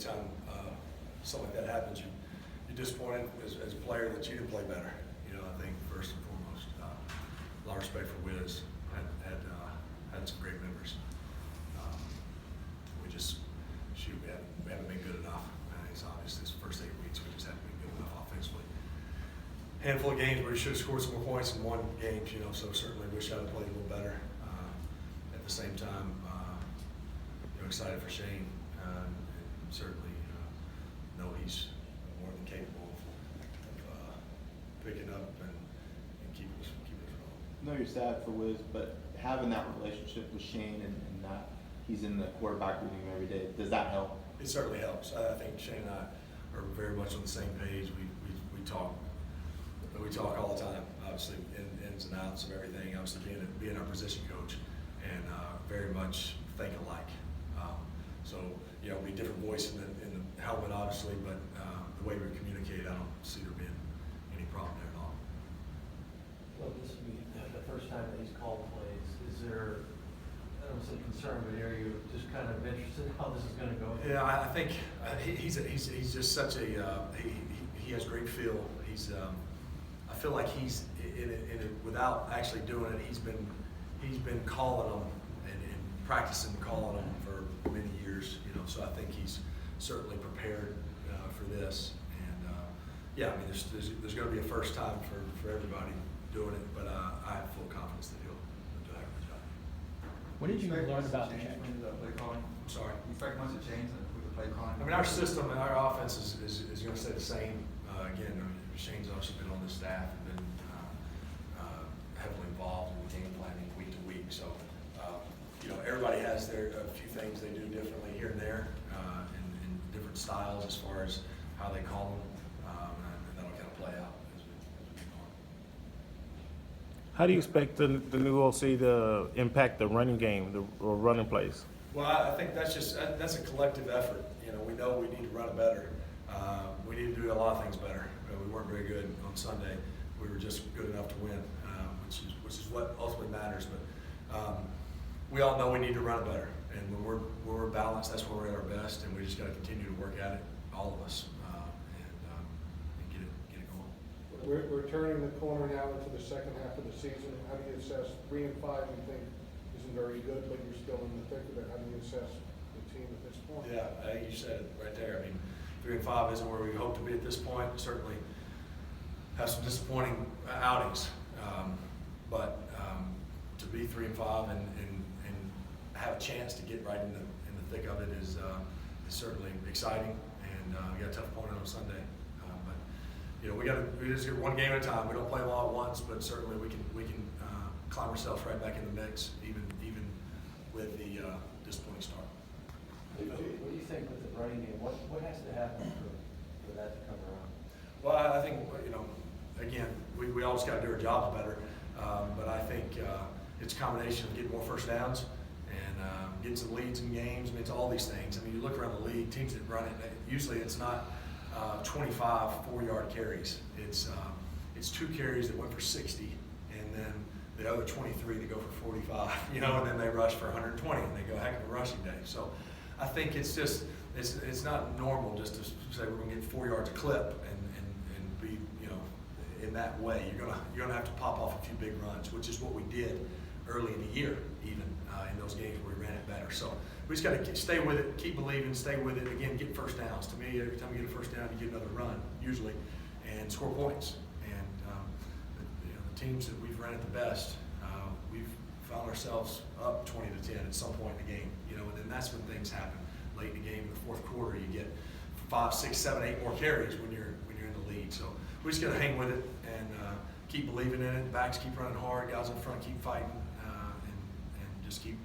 anytime something like that happens, you're disappointed as a player that you didn't play better. You know, I think first and foremost, a lot of respect for Wiz. Had some great members. We haven't been good enough. It's obvious this first 8 weeks we just haven't been good enough offensively. Handful of games where we should have scored some more points in one game, you know, so certainly wish I'd have played a little better. At the same time, excited for Shane, and certainly know he's more than capable of picking up and keeping us rolling. I know you're sad for Wiz, but having that relationship with Shane and that he's in the quarterback room every day, does that help? It certainly helps. I think Shane and I are very much on the same page. We talk all the time, obviously, ins and outs of everything. Obviously, being our position coach, and very much think alike. So be different voice in the helmet, obviously, but the way we communicate, I don't see there being any problem there at all. Well, this will be the first time that he's called plays. Is there, I don't say concern, but are you just kind of interested in how this is going to go? Yeah, I think he's just such a he has great feel. I feel like he's in it without actually doing it. He's been calling them and practicing calling them for many years. So I think he's certainly prepared for this. And I mean, there's going to be a first time for everybody doing it, but I have full confidence that he'll do a heck of a job. When did you learn about the change? Play calling? I'm sorry. You expect much to change with the play calling? I mean, our system and our offense is going to stay the same. Again, Shane's obviously been on the staff and been heavily involved in game planning week to week. So, everybody has a few things they do differently here and there, and different styles as far as how they call them, and that'll kind of play out as we keep going. How do you expect the new OC to impact the running game, or running plays? Well, I think that's a collective effort. We know we need to run it better. We need to do a lot of things better. We weren't very good on Sunday. We were just good enough to win, which is what ultimately matters. But we all know we need to run it better. And when we're balanced, that's when we're at our best. And we just got to continue to work at it, all of us, and get it going. We're turning the corner now into the second half of the season. How do you assess 3 and 5? You think isn't very good, but you're still in the thick of it. How do you assess the team at this point? Yeah, I think you said it right there. I mean, 3 and 5 isn't where we hope to be at this point. Certainly have some disappointing outings, but to be 3 and 5 and have a chance to get right in the thick of it is certainly exciting. And we got a tough opponent on Sunday, but we just get one game at a time. We don't play them all at once, but certainly we can climb ourselves right back in the mix, even with the disappointing start. What do you think with the running game? What has to happen for that to come around? Well, I think, again, we all just got to do our jobs better. But I think it's a combination of getting more first downs and getting some leads in games. I mean, it's all these things. I mean, you look around the league, teams that run it, usually it's not 25 4-yard carries. It's 2 carries that went for 60, and then the other 23 that go for 45, and then they rush for 120, and they go heck of a rushing day. So I think it's just, it's not normal just to say we're going to get 4 yards a clip and be, in that way. You're gonna have to pop off a few big runs, which is what we did early in the year, even in those games where we ran it better. So we just got to stay with it, keep believing, stay with it. Again, get first downs. To me, every time you get a first down, you get another run usually, and score points. And the teams that we've ran at the best, we've found ourselves up 20-10 at some point in the game. And then that's when things happen. Late in the game, in the fourth quarter, you get 5, 6, 7, 8 more carries when you're in the lead. So we just got to hang with it and keep believing in it. Backs keep running hard, guys in front keep fighting, and just keep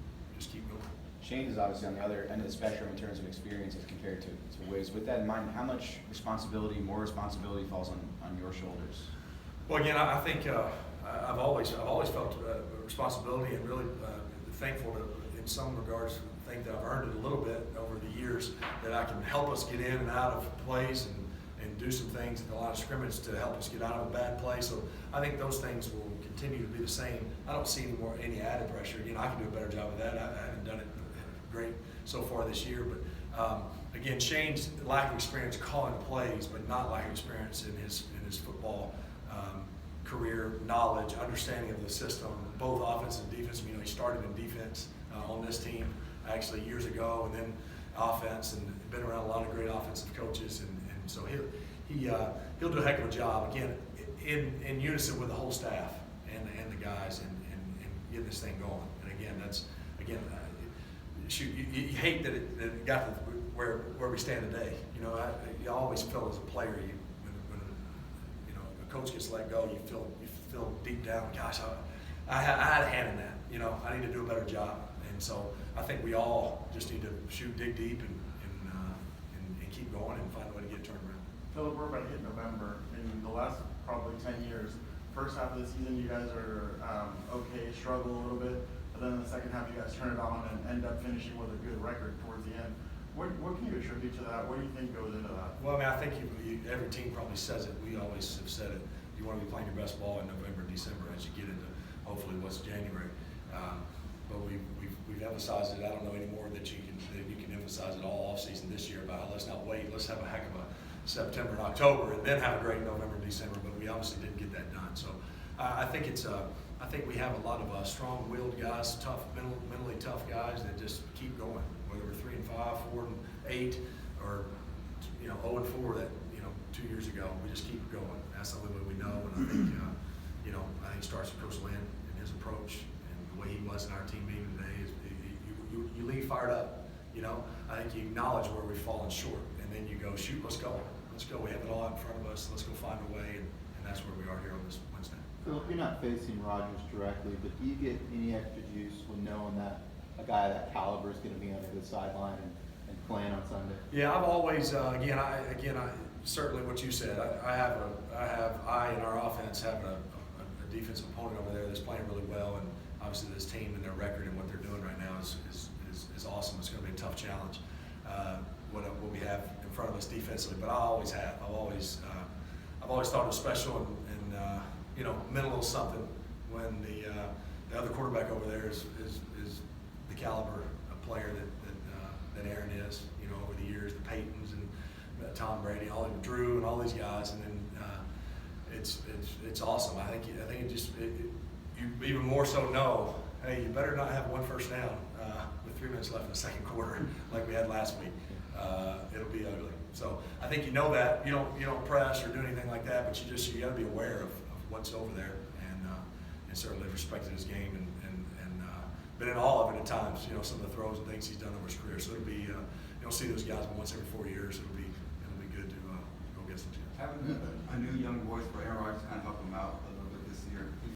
going. Shane is obviously on the other end of the spectrum in terms of experience as compared to Wiz. With that in mind, how much more responsibility falls on your shoulders? Well, again, I think I've always felt responsibility and really thankful to, in some regards, think that I've earned it a little bit over the years, that I can help us get in and out of plays and do some things at the line of scrimmage to help us get out of a bad play. So I think those things will continue to be the same. I don't see any added pressure. I can do a better job of that. I haven't done it great so far this year, but again, Shane's lack of experience calling plays, but not lack of experience in his football career, knowledge, understanding of the system, both offense and defense. You know, he started in defense on this team actually years ago, and then offense, and been around a lot of great offensive coaches, and so he'll do a heck of a job again in unison with the whole staff and the guys, and getting this thing going. And again, that's shoot, you hate that it got to where we stand today. You know, you always feel as a player, when you know a coach gets let go, you feel deep down, gosh, I had a hand in that. You know, I need to do a better job. And so I think we all just need to dig deep and keep going and find a way to get it turned around. Philip, we're about to hit November. In the last probably 10 years, first half of the season you guys are okay, struggle a little bit, but then in the second half you guys turn it on and end up finishing with a good record towards the end. What can you attribute to that? What do you think goes into that? Well, I mean, I think every team probably says it. We always have said it. You want to be playing your best ball in November and December as you get into hopefully what's January. But we've emphasized it. I don't know anymore that you can emphasize it all off season this year about let's not wait. Let's have a heck of a September and October, and then have a great November and December. But we obviously didn't get that done. So I think I think we have a lot of strong-willed guys, tough, mentally tough guys that just keep going. Whether we're 3-5, 4-8, or 0-4 that 2 years ago, we just keep going. That's the only way we know. And I think I think it starts with Coach Lynn and his approach and the way he was in our team meeting today. Is you leave fired up. I think you acknowledge where we've fallen short, and then you go, shoot, let's go. We have it all out in front of us. Let's go find a way, and that's where we are here on this Wednesday. Philip, you're not facing Rodgers directly, but do you get any extra juice when knowing that a guy of that caliber is going to be under the sideline and playing on Sunday? Yeah, I've always I certainly what you said. I and our offense have a defensive opponent over there that's playing really well, and obviously this team and their record and what they're doing right now is awesome. It's going to be a tough challenge. What we have in front of us defensively, but I've always thought it was special and meant a little something when the other quarterback over there is the caliber of player that Aaron is. Over the years, the Peytons and Tom Brady, Drew, and all these guys, and then it's awesome. I think you even more so know, hey, you better not have one first down with 3 minutes left in the second quarter like we had last week. It'll be ugly. So I think that you don't press or do anything like that, but you got to be aware of what's over there, and certainly respected his game and been in all of it at times. Some of the throws and things he's done over his career. So it'll be you'll see those guys once every 4 years. It'll be good to go get some chance. Having a new young voice for Aaron Rodgers kind of help him out a little bit this year.